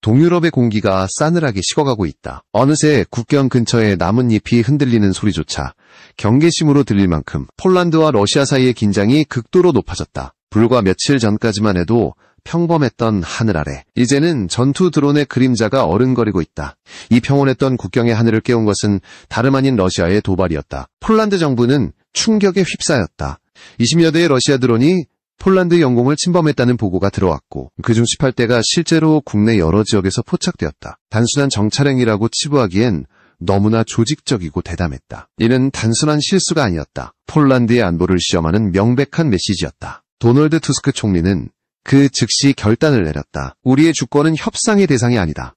동유럽의 공기가 싸늘하게 식어가고 있다. 어느새 국경 근처의 나뭇잎이 흔들리는 소리조차 경계심으로 들릴 만큼 폴란드와 러시아 사이의 긴장이 극도로 높아졌다. 불과 며칠 전까지만 해도 평범했던 하늘 아래 이제는 전투 드론의 그림자가 어른거리고 있다. 이 평온했던 국경의 하늘을 깨운 것은 다름 아닌 러시아의 도발이었다. 폴란드 정부는 충격에 휩싸였다. 20여 대의 러시아 드론이 폴란드 영공을 침범했다는 보고가 들어왔고 그중 18대가 실제로 국내 여러 지역에서 포착되었다. 단순한 정찰행위라고 치부하기엔 너무나 조직적이고 대담했다. 이는 단순한 실수가 아니었다. 폴란드의 안보를 시험하는 명백한 메시지였다. 도널드 투스크 총리는 그 즉시 결단을 내렸다. 우리의 주권은 협상의 대상이 아니다.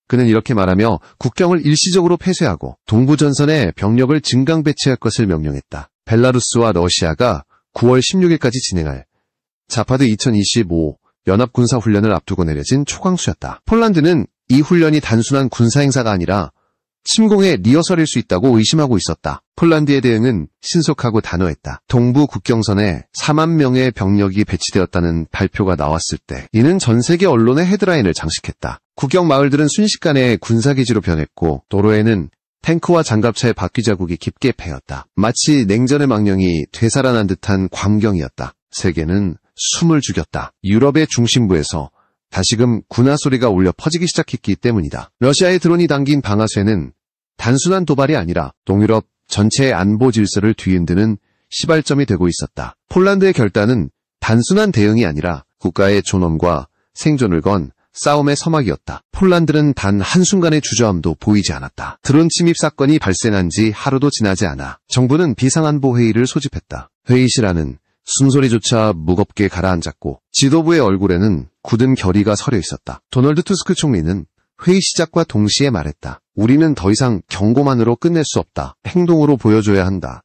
그는 이렇게 말하며 국경을 일시적으로 폐쇄하고 동부전선에 병력을 증강 배치할 것을 명령했다. 벨라루스와 러시아가 9월 16일까지 진행할 자파드 2025 연합군사훈련을 앞두고 내려진 초강수였다. 폴란드는 이 훈련이 단순한 군사행사가 아니라 침공의 리허설일 수 있다고 의심하고 있었다. 폴란드의 대응은 신속하고 단호했다. 동부 국경선에 4만 명의 병력이 배치되었다는 발표가 나왔을 때 이는 전 세계 언론의 헤드라인을 장식했다. 국경 마을들은 순식간에 군사기지로 변했고 도로에는 탱크와 장갑차의 바퀴 자국이 깊게 패였다. 마치 냉전의 망령이 되살아난 듯한 광경이었다. 세계는 숨을 죽였다. 유럽의 중심부에서 다시금 군화 소리가 울려 퍼지기 시작했기 때문이다. 러시아의 드론이 당긴 방아쇠는 단순한 도발이 아니라 동유럽 전체의 안보 질서를 뒤흔드는 시발점이 되고 있었다. 폴란드의 결단은 단순한 대응이 아니라 국가의 존엄과 생존을 건 싸움의 서막이었다. 폴란드는 단 한순간의 주저함도 보이지 않았다. 드론 침입 사건이 발생한 지 하루도 지나지 않아 정부는 비상안보회의를 소집했다. 회의실 안은 숨소리조차 무겁게 가라앉았고 지도부의 얼굴에는 굳은 결의가 서려 있었다. 도널드 투스크 총리는 회의 시작과 동시에 말했다. 우리는 더 이상 경고만으로 끝낼 수 없다. 행동으로 보여줘야 한다.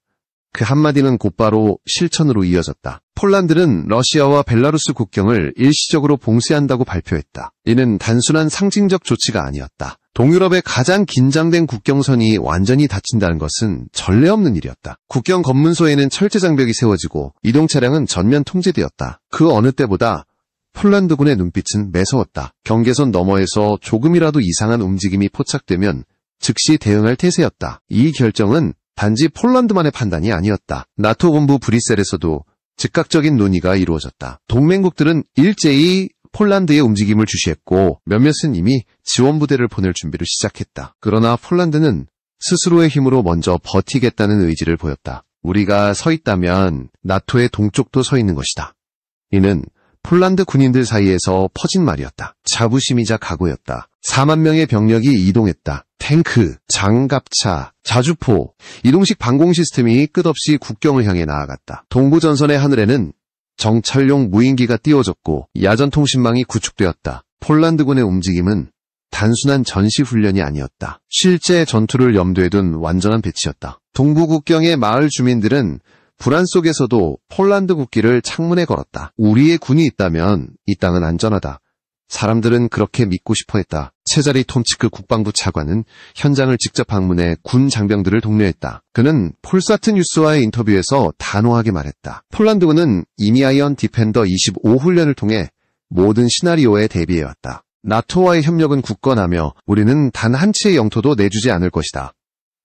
그 한마디는 곧바로 실천으로 이어졌다. 폴란드는 러시아와 벨라루스 국경을 일시적으로 봉쇄한다고 발표했다. 이는 단순한 상징적 조치가 아니었다. 동유럽의 가장 긴장된 국경선이 완전히 닫힌다는 것은 전례 없는 일이었다. 국경 검문소에는 철제 장벽이 세워지고 이동 차량은 전면 통제되었다. 그 어느 때보다 폴란드군의 눈빛은 매서웠다. 경계선 너머에서 조금이라도 이상한 움직임이 포착되면 즉시 대응할 태세였다. 이 결정은 단지 폴란드만의 판단이 아니었다. 나토 본부 브뤼셀에서도 즉각적인 논의가 이루어졌다. 동맹국들은 일제히 폴란드의 움직임을 주시했고 몇몇은 이미 지원부대를 보낼 준비를 시작했다. 그러나 폴란드는 스스로의 힘으로 먼저 버티겠다는 의지를 보였다. 우리가 서 있다면 나토의 동쪽도 서 있는 것이다. 이는 폴란드 군인들 사이에서 퍼진 말이었다. 자부심이자 각오였다. 4만 명의 병력이 이동했다. 탱크, 장갑차, 자주포, 이동식 방공 시스템이 끝없이 국경을 향해 나아갔다. 동부전선의 하늘에는 정찰용 무인기가 띄워졌고 야전통신망이 구축되었다. 폴란드군의 움직임은 단순한 전시훈련이 아니었다. 실제 전투를 염두에 둔 완전한 배치였다. 동부 국경의 마을 주민들은 불안 속에서도 폴란드 국기를 창문에 걸었다. 우리의 군이 있다면 이 땅은 안전하다. 사람들은 그렇게 믿고 싶어 했다. 체자리 톰치크 국방부 차관은 현장을 직접 방문해 군 장병들을 독려했다. 그는 폴사트 뉴스와의 인터뷰에서 단호하게 말했다. 폴란드군은 이미아이언 디펜더 25 훈련을 통해 모든 시나리오에 대비해왔다. 나토와의 협력은 굳건하며 우리는 단 한 치의 영토도 내주지 않을 것이다.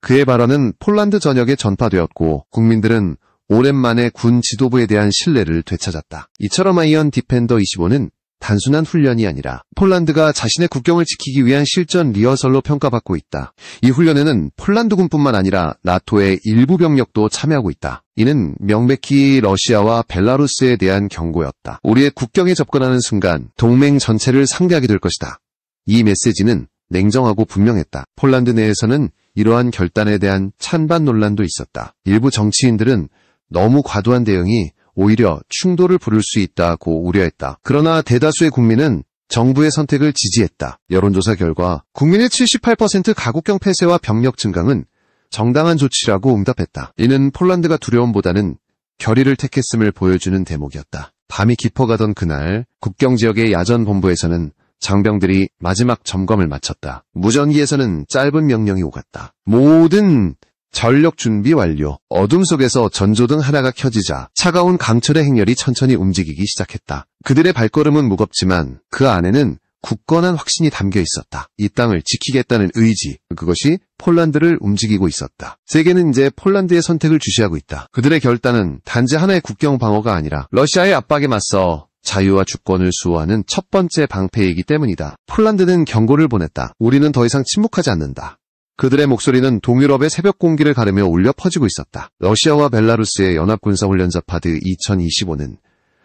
그의 발언은 폴란드 전역에 전파되었고 국민들은 오랜만에 군 지도부에 대한 신뢰를 되찾았다. 이처럼 아이언 디펜더 25는 단순한 훈련이 아니라 폴란드가 자신의 국경을 지키기 위한 실전 리허설로 평가받고 있다. 이 훈련에는 폴란드군뿐만 아니라 나토의 일부 병력도 참여하고 있다. 이는 명백히 러시아와 벨라루스에 대한 경고였다. 우리의 국경에 접근하는 순간 동맹 전체를 상대하게 될 것이다. 이 메시지는 냉정하고 분명했다. 폴란드 내에서는 이러한 결단에 대한 찬반 논란도 있었다. 일부 정치인들은 너무 과도한 대응이 오히려 충돌을 부를 수 있다고 우려했다. 그러나 대다수의 국민은 정부의 선택을 지지했다. 여론조사 결과 국민의 78% 가국경 폐쇄와 병력 증강은 정당한 조치라고 응답했다. 이는 폴란드가 두려움보다는 결의를 택했음을 보여주는 대목이었다. 밤이 깊어가던 그날 국경지역의 야전본부에서는 장병들이 마지막 점검을 마쳤다. 무전기에서는 짧은 명령이 오갔다. 모든 전력 준비 완료. 어둠 속에서 전조등 하나가 켜지자 차가운 강철의 행렬이 천천히 움직이기 시작했다. 그들의 발걸음은 무겁지만 그 안에는 굳건한 확신이 담겨 있었다. 이 땅을 지키겠다는 의지, 그것이 폴란드를 움직이고 있었다. 세계는 이제 폴란드의 선택을 주시하고 있다. 그들의 결단은 단지 하나의 국경 방어가 아니라 러시아의 압박에 맞서 자유와 주권을 수호하는 첫 번째 방패이기 때문이다. 폴란드는 경고를 보냈다. 우리는 더 이상 침묵하지 않는다. 그들의 목소리는 동유럽의 새벽 공기를 가르며 울려 퍼지고 있었다. 러시아와 벨라루스의 연합군사훈련 자파드 2025는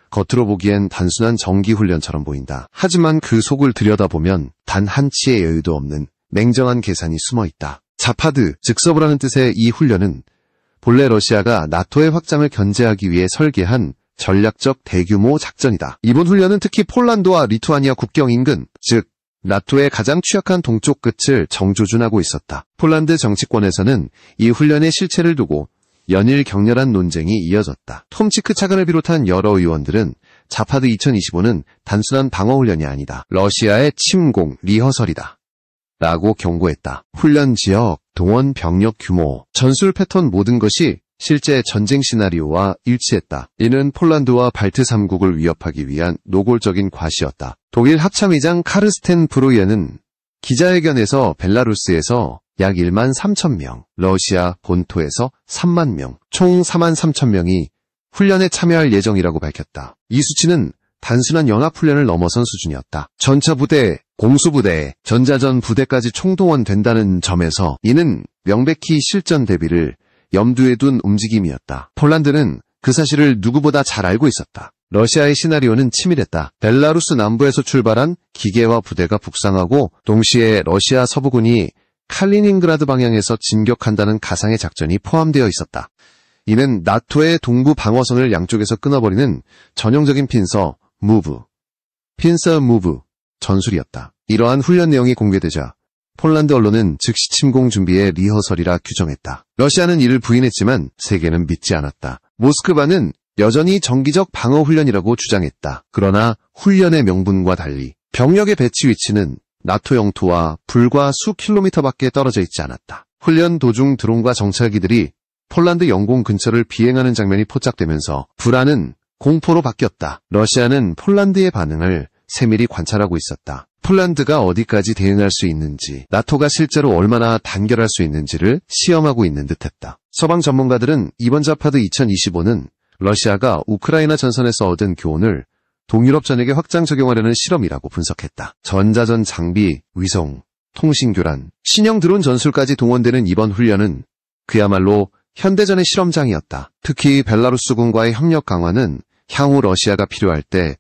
겉으로 보기엔 단순한 정기훈련처럼 보인다. 하지만 그 속을 들여다보면 단 한치의 여유도 없는 냉정한 계산이 숨어있다. 자파드, 즉 서브라는 뜻의 이 훈련은 본래 러시아가 나토의 확장을 견제하기 위해 설계한 전략적 대규모 작전이다. 이번 훈련은 특히 폴란드와 리투아니아 국경 인근, 즉 나토의 가장 취약한 동쪽 끝을 정조준하고 있었다. 폴란드 정치권에서는 이 훈련의 실체를 두고 연일 격렬한 논쟁이 이어졌다. 톰치크 차관을 비롯한 여러 의원들은 자파드 2025는 단순한 방어훈련이 아니다. 러시아의 침공, 리허설이다. 라고 경고했다. 훈련 지역, 동원 병력 규모, 전술 패턴 모든 것이 실제 전쟁 시나리오와 일치했다. 이는 폴란드와 발트 3국을 위협하기 위한 노골적인 과시였다. 독일 합참의장 카르스텐 브로이에는 기자회견에서 벨라루스에서 약 1만 3천 명, 러시아 본토에서 3만 명, 총 4만 3천 명이 훈련에 참여할 예정이라고 밝혔다. 이 수치는 단순한 연합훈련을 넘어선 수준이었다. 전차부대, 공수부대, 전자전 부대까지 총동원된다는 점에서 이는 명백히 실전 대비를 염두에 둔 움직임이었다. 폴란드는 그 사실을 누구보다 잘 알고 있었다. 러시아의 시나리오는 치밀했다. 벨라루스 남부에서 출발한 기계화 부대가 북상하고 동시에 러시아 서부군이 칼리닝그라드 방향에서 진격한다는 가상의 작전이 포함되어 있었다. 이는 나토의 동부 방어선을 양쪽에서 끊어버리는 전형적인 핀서 무브 전술이었다. 이러한 훈련 내용이 공개되자 폴란드 언론은 즉시 침공 준비의 리허설이라 규정했다. 러시아는 이를 부인했지만 세계는 믿지 않았다. 모스크바는 여전히 정기적 방어훈련이라고 주장했다. 그러나 훈련의 명분과 달리 병력의 배치 위치는 나토 영토와 불과 수 킬로미터밖에 떨어져 있지 않았다. 훈련 도중 드론과 정찰기들이 폴란드 영공 근처를 비행하는 장면이 포착되면서 불안은 공포로 바뀌었다. 러시아는 폴란드의 반응을 세밀히 관찰하고 있었다. 폴란드가 어디까지 대응할 수 있는지, 나토가 실제로 얼마나 단결할 수 있는지를 시험하고 있는 듯했다. 서방 전문가들은 이번 자파드 2025는 러시아가 우크라이나 전선에서 얻은 교훈을 동유럽 전역에 확장 적용하려는 실험이라고 분석했다. 전자전 장비, 위성, 통신교란, 신형 드론 전술까지 동원되는 이번 훈련은 그야말로 현대전의 실험장이었다. 특히 벨라루스군과의 협력 강화는 향후 러시아가 필요할 때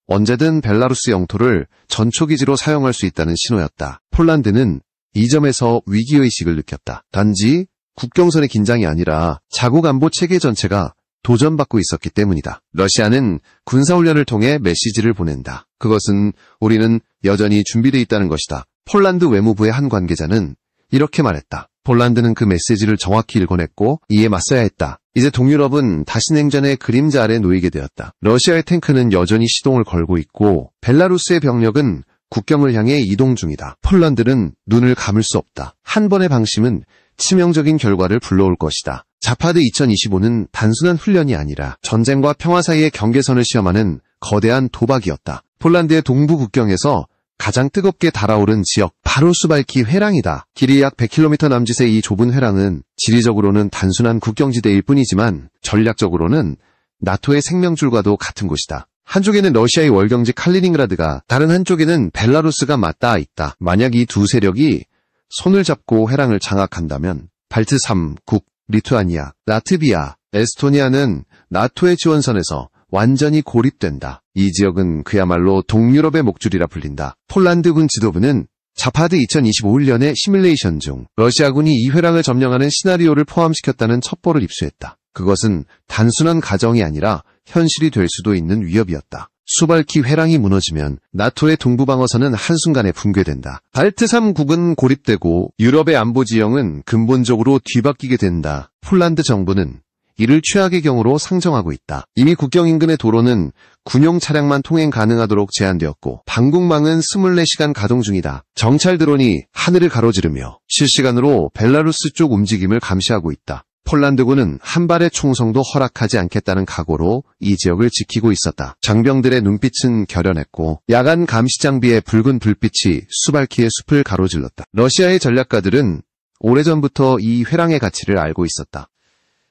언제든 벨라루스 영토를 전초기지로 사용할 수 있다는 신호였다. 폴란드는 이 점에서 위기의식을 느꼈다. 단지 국경선의 긴장이 아니라 자국 안보 체계 전체가 도전받고 있었기 때문이다. 러시아는 군사훈련을 통해 메시지를 보낸다. 그것은 우리는 여전히 준비되어 있다는 것이다. 폴란드 외무부의 한 관계자는 이렇게 말했다. 폴란드는 그 메시지를 정확히 읽어냈고 이에 맞서야 했다. 이제 동유럽은 다시 냉전의 그림자 아래 놓이게 되었다. 러시아의 탱크는 여전히 시동을 걸고 있고 벨라루스의 병력은 국경을 향해 이동 중이다. 폴란드는 눈을 감을 수 없다. 한 번의 방심은 치명적인 결과를 불러올 것이다. 자파드 2025는 단순한 훈련이 아니라 전쟁과 평화 사이의 경계선을 시험하는 거대한 도박이었다. 폴란드의 동부 국경에서 가장 뜨겁게 달아오른 지역, 바로 수발키 회랑이다. 길이 약 100km 남짓의 이 좁은 회랑은 지리적으로는 단순한 국경지대일 뿐이지만 전략적으로는 나토의 생명줄과도 같은 곳이다. 한쪽에는 러시아의 월경지 칼리닝그라드가, 다른 한쪽에는 벨라루스가 맞닿아 있다. 만약 이 두 세력이 손을 잡고 회랑을 장악한다면 발트 3국, 리투아니아, 라트비아, 에스토니아는 나토의 지원선에서 완전히 고립된다. 이 지역은 그야말로 동유럽의 목줄이라 불린다. 폴란드군 지도부는 자파드 2025년의 시뮬레이션 중 러시아군이 이 회랑을 점령하는 시나리오를 포함시켰다는 첩보를 입수했다. 그것은 단순한 가정이 아니라 현실이 될 수도 있는 위협이었다. 수발키 회랑이 무너지면 나토의 동부방어선은 한순간에 붕괴된다. 발트 3국은 고립되고 유럽의 안보 지형은 근본적으로 뒤바뀌게 된다. 폴란드 정부는 이를 최악의 경우로 상정하고 있다. 이미 국경 인근의 도로는 군용 차량만 통행 가능하도록 제한되었고 방공망은 24시간 가동 중이다. 정찰 드론이 하늘을 가로지르며 실시간으로 벨라루스 쪽 움직임을 감시하고 있다. 폴란드군은 한 발의 총성도 허락하지 않겠다는 각오로 이 지역을 지키고 있었다. 장병들의 눈빛은 결연했고 야간 감시 장비의 붉은 불빛이 수발키의 숲을 가로질렀다. 러시아의 전략가들은 오래전부터 이 회랑의 가치를 알고 있었다.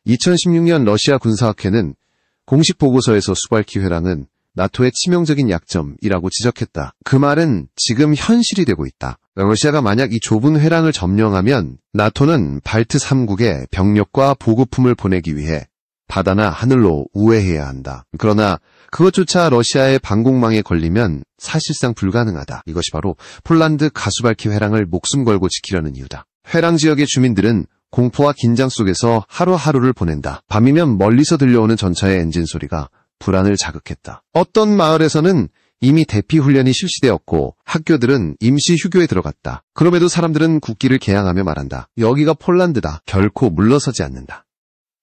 2016년 러시아 군사학회는 공식 보고서에서 수발키 회랑은 나토의 치명적인 약점이라고 지적했다. 그 말은 지금 현실이 되고 있다. 러시아가 만약 이 좁은 회랑을 점령하면 나토는 발트 3국에 병력과 보급품을 보내기 위해 바다나 하늘로 우회해야 한다. 그러나 그것조차 러시아의 방공망에 걸리면 사실상 불가능하다. 이것이 바로 폴란드 가수발키 회랑을 목숨 걸고 지키려는 이유다. 회랑 지역의 주민들은 공포와 긴장 속에서 하루하루를 보낸다. 밤이면 멀리서 들려오는 전차의 엔진 소리가 불안을 자극했다. 어떤 마을에서는 이미 대피 훈련이 실시되었고 학교들은 임시 휴교에 들어갔다. 그럼에도 사람들은 국기를 개양하며 말한다. 여기가 폴란드다. 결코 물러서지 않는다.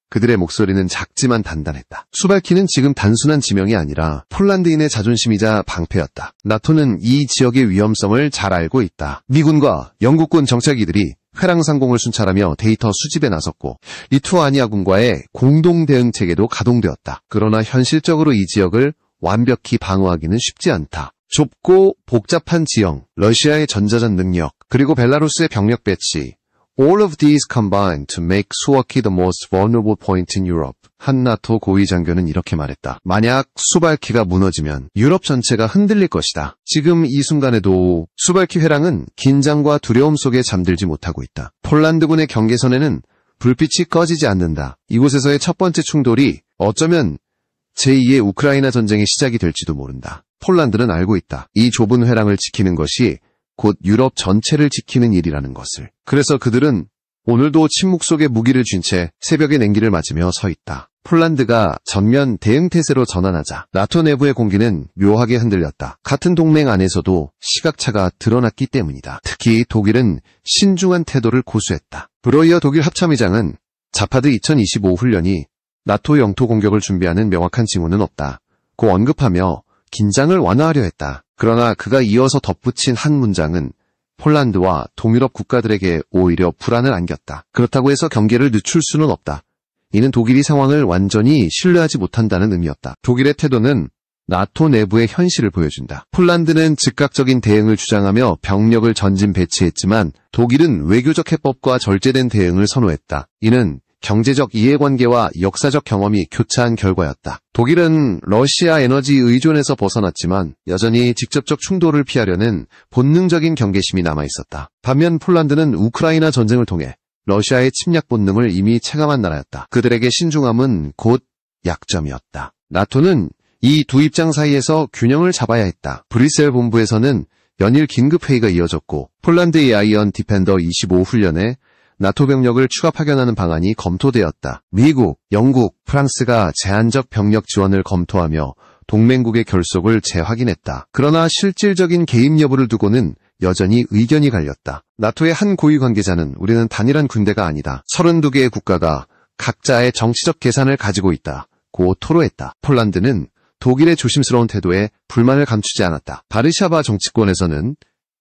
그들의 목소리는 작지만 단단했다. 수발키는 지금 단순한 지명이 아니라 폴란드인의 자존심이자 방패였다. 나토는 이 지역의 위험성을 잘 알고 있다. 미군과 영국군 정찰기들이 회랑 상공을 순찰하며 데이터 수집에 나섰고 리투아니아군과의 공동 대응 체계도 가동되었다. 그러나 현실적으로 이 지역을 완벽히 방어하기는 쉽지 않다. 좁고 복잡한 지형, 러시아의 전자전 능력, 그리고 벨라루스의 병력 배치, all of these combined to make Suwalki the most vulnerable point in Europe. 한 나토 고위 장교는 이렇게 말했다. 만약 수발키가 무너지면 유럽 전체가 흔들릴 것이다. 지금 이 순간에도 수발키 회랑은 긴장과 두려움 속에 잠들지 못하고 있다. 폴란드군의 경계선에는 불빛이 꺼지지 않는다. 이곳에서의 첫 번째 충돌이 어쩌면 제2의 우크라이나 전쟁의 시작이 될지도 모른다. 폴란드는 알고 있다. 이 좁은 회랑을 지키는 것이 곧 유럽 전체를 지키는 일이라는 것을. 그래서 그들은 오늘도 침묵 속에 무기를 쥔 채 새벽의 냉기를 맞으며 서 있다. 폴란드가 전면 대응 태세로 전환하자 나토 내부의 공기는 묘하게 흔들렸다. 같은 동맹 안에서도 시각차가 드러났기 때문이다. 특히 독일은 신중한 태도를 고수했다. 브로이어 독일 합참의장은 자파드 2025 훈련이 나토 영토 공격을 준비하는 명확한 징후는 없다. 고 언급하며 긴장을 완화하려 했다. 그러나 그가 이어서 덧붙인 한 문장은 폴란드와 동유럽 국가들에게 오히려 불안을 안겼다. 그렇다고 해서 경계를 늦출 수는 없다. 이는 독일이 상황을 완전히 신뢰하지 못한다는 의미였다. 독일의 태도는 나토 내부의 현실을 보여준다. 폴란드는 즉각적인 대응을 주장하며 병력을 전진 배치했지만 독일은 외교적 해법과 절제된 대응을 선호했다. 이는 경제적 이해관계와 역사적 경험이 교차한 결과였다. 독일은 러시아 에너지 의존에서 벗어났지만 여전히 직접적 충돌을 피하려는 본능적인 경계심이 남아있었다. 반면 폴란드는 우크라이나 전쟁을 통해 러시아의 침략 본능을 이미 체감한 나라였다. 그들에게 신중함은 곧 약점이었다. 나토는 이 두 입장 사이에서 균형을 잡아야 했다. 브뤼셀 본부에서는 연일 긴급회의가 이어졌고 폴란드의 아이언 디펜더 25 훈련에 나토 병력을 추가 파견하는 방안이 검토되었다. 미국, 영국, 프랑스가 제한적 병력 지원을 검토하며 동맹국의 결속을 재확인했다. 그러나 실질적인 개입 여부를 두고는 여전히 의견이 갈렸다. 나토의 한 고위 관계자는 우리는 단일한 군대가 아니다. 32개의 국가가 각자의 정치적 계산을 가지고 있다. 고 토로했다. 폴란드는 독일의 조심스러운 태도에 불만을 감추지 않았다. 바르샤바 정치권에서는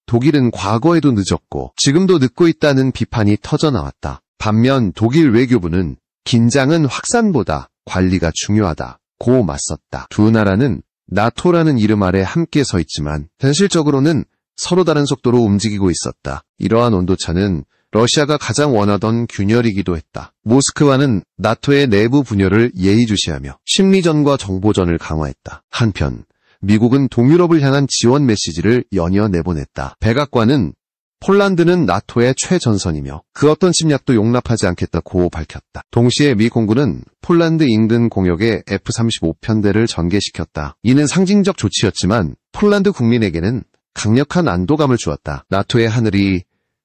독일은 과거에도 늦었고 지금도 늦고 있다는 비판이 터져나왔다. 반면 독일 외교부는 긴장은 확산보다 관리가 중요하다. 고 맞섰다. 두 나라는 나토라는 이름 아래 함께 서 있지만 현실적으로는 서로 다른 속도로 움직이고 있었다. 이러한 온도차는 러시아가 가장 원하던 균열이기도 했다. 모스크바는 나토의 내부 분열을 예의주시하며 심리전과 정보전을 강화했다. 한편 미국은 동유럽을 향한 지원 메시지를 연이어 내보냈다. 백악관은 폴란드는 나토의 최전선이며 그 어떤 침략도 용납하지 않겠다고 밝혔다. 동시에 미 공군은 폴란드 인근 공역에 F-35 편대를 전개시켰다. 이는 상징적 조치였지만 폴란드 국민에게는 강력한 안도감을 주었다. 나토의 하늘이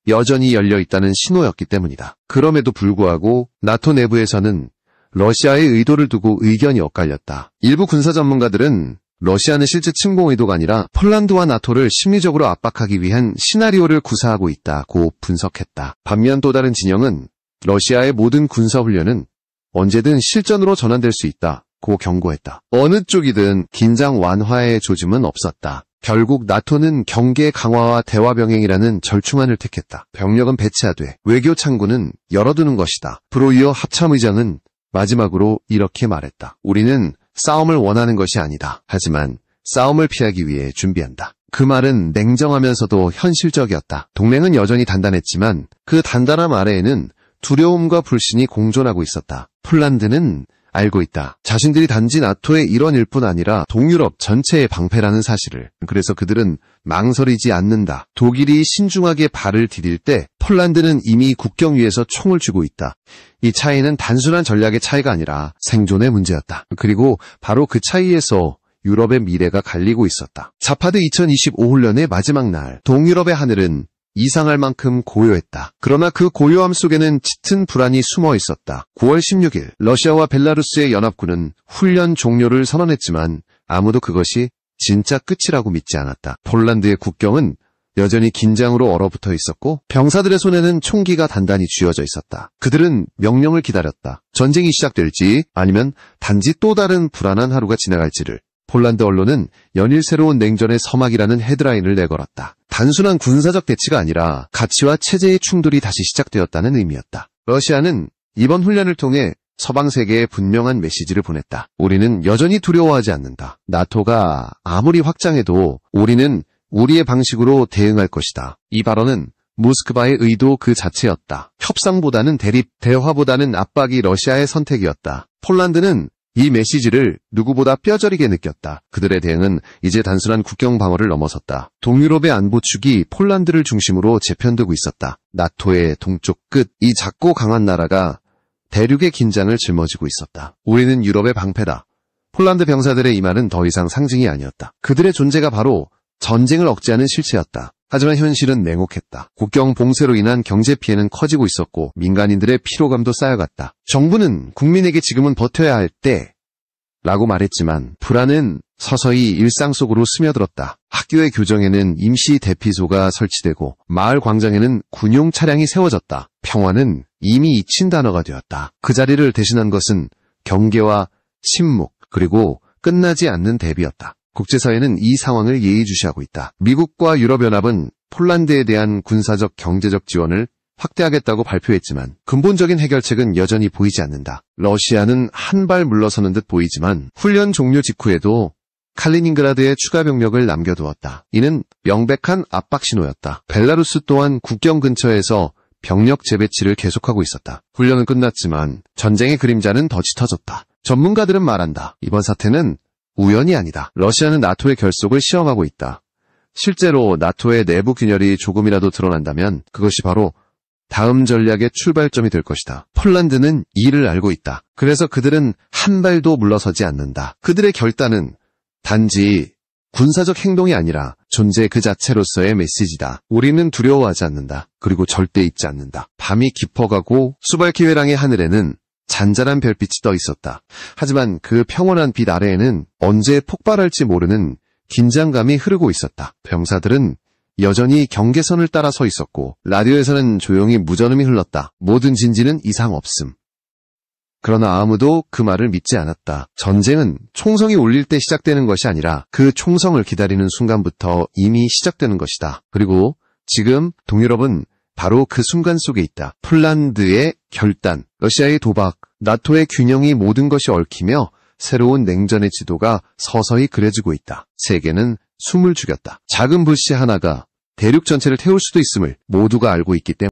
여전히 열려 있다는 신호였기 때문이다. 그럼에도 불구하고 나토 내부에서는 러시아의 의도를 두고 의견이 엇갈렸다. 일부 군사 전문가들은 러시아는 실제 침공 의도가 아니라 폴란드와 나토를 심리적으로 압박하기 위한 시나리오를 구사하고 있다고 분석했다. 반면 또 다른 진영은 러시아의 모든 군사훈련은 언제든 실전으로 전환될 수 있다고 경고했다. 어느 쪽이든 긴장 완화의 조짐은 없었다. 결국 나토는 경계 강화와 대화 병행이라는 절충안을 택했다. 병력은 배치하되 외교 창구는 열어두는 것이다. 브로이어 합참의장은 마지막으로 이렇게 말했다. 우리는 싸움을 원하는 것이 아니다. 하지만 싸움을 피하기 위해 준비한다. 그 말은 냉정하면서도 현실적이었다. 동맹은 여전히 단단했지만 그 단단함 아래에는 두려움과 불신이 공존하고 있었다. 폴란드는 알고 있다. 자신들이 단지 나토의 일원일 뿐 아니라 동유럽 전체의 방패라는 사실을. 그래서 그들은 망설이지 않는다. 독일이 신중하게 발을 디딜 때 폴란드는 이미 국경 위에서 총을 쥐고 있다. 이 차이는 단순한 전략의 차이가 아니라 생존의 문제였다. 그리고 바로 그 차이에서 유럽의 미래가 갈리고 있었다. 자파드 2025훈련의 마지막 날, 동유럽의 하늘은 이상할 만큼 고요했다. 그러나 그 고요함 속에는 짙은 불안이 숨어 있었다. 9월 16일, 러시아와 벨라루스의 연합군은 훈련 종료를 선언했지만 아무도 그것이 진짜 끝이라고 믿지 않았다. 폴란드의 국경은 여전히 긴장으로 얼어붙어 있었고 병사들의 손에는 총기가 단단히 쥐어져 있었다. 그들은 명령을 기다렸다. 전쟁이 시작될지 아니면 단지 또 다른 불안한 하루가 지나갈지를. 폴란드 언론은 연일 새로운 냉전의 서막이라는 헤드라인을 내걸었다. 단순한 군사적 대치가 아니라 가치와 체제의 충돌이 다시 시작되었다는 의미였다. 러시아는 이번 훈련을 통해 서방 세계에 분명한 메시지를 보냈다. 우리는 여전히 두려워하지 않는다. 나토가 아무리 확장해도 우리는 우리의 방식으로 대응할 것이다. 이 발언은 모스크바의 의도 그 자체였다. 협상보다는 대립, 대화보다는 압박이 러시아의 선택이었다. 폴란드는 이 메시지를 누구보다 뼈저리게 느꼈다. 그들의 대응은 이제 단순한 국경 방어를 넘어섰다. 동유럽의 안보축이 폴란드를 중심으로 재편되고 있었다. 나토의 동쪽 끝, 이 작고 강한 나라가 대륙의 긴장을 짊어지고 있었다. 우리는 유럽의 방패다. 폴란드 병사들의 이 말은 더 이상 상징이 아니었다. 그들의 존재가 바로 전쟁을 억제하는 실체였다. 하지만 현실은 냉혹했다. 국경 봉쇄로 인한 경제 피해는 커지고 있었고 민간인들의 피로감도 쌓여갔다. 정부는 국민에게 지금은 버텨야 할 때라고 말했지만 불안은 서서히 일상 속으로 스며들었다. 학교의 교정에는 임시 대피소가 설치되고 마을 광장에는 군용 차량이 세워졌다. 평화는 이미 잊힌 단어가 되었다. 그 자리를 대신한 것은 경계와 침묵 그리고 끝나지 않는 대비였다. 국제사회는 이 상황을 예의주시하고 있다. 미국과 유럽연합은 폴란드에 대한 군사적 경제적 지원을 확대하겠다고 발표했지만 근본적인 해결책은 여전히 보이지 않는다. 러시아는 한 발 물러서는 듯 보이지만 훈련 종료 직후에도 칼리닝그라드에 추가 병력을 남겨두었다. 이는 명백한 압박 신호였다. 벨라루스 또한 국경 근처에서 병력 재배치를 계속하고 있었다. 훈련은 끝났지만 전쟁의 그림자는 더 짙어졌다. 전문가들은 말한다. 이번 사태는 우연이 아니다. 러시아는 나토의 결속을 시험하고 있다. 실제로 나토의 내부 균열이 조금이라도 드러난다면 그것이 바로 다음 전략의 출발점이 될 것이다. 폴란드는 이를 알고 있다. 그래서 그들은 한 발도 물러서지 않는다. 그들의 결단은 단지 군사적 행동이 아니라 존재 그 자체로서의 메시지다. 우리는 두려워하지 않는다. 그리고 절대 잊지 않는다. 밤이 깊어가고 수발키웨랑의 하늘에는 잔잔한 별빛이 떠 있었다. 하지만 그 평온한 빛 아래에는 언제 폭발할지 모르는 긴장감이 흐르고 있었다. 병사들은 여전히 경계선을 따라 서 있었고 라디오에서는 조용히 무전음이 흘렀다. 모든 진지는 이상 없음. 그러나 아무도 그 말을 믿지 않았다. 전쟁은 총성이 울릴 때 시작되는 것이 아니라 그 총성을 기다리는 순간부터 이미 시작되는 것이다. 그리고 지금 동유럽은 바로 그 순간 속에 있다. 폴란드의 결단, 러시아의 도박, 나토의 균형이 모든 것이 얽히며 새로운 냉전의 지도가 서서히 그려지고 있다. 세계는 숨을 죽였다. 작은 불씨 하나가 대륙 전체를 태울 수도 있음을 모두가 알고 있기 때문이다.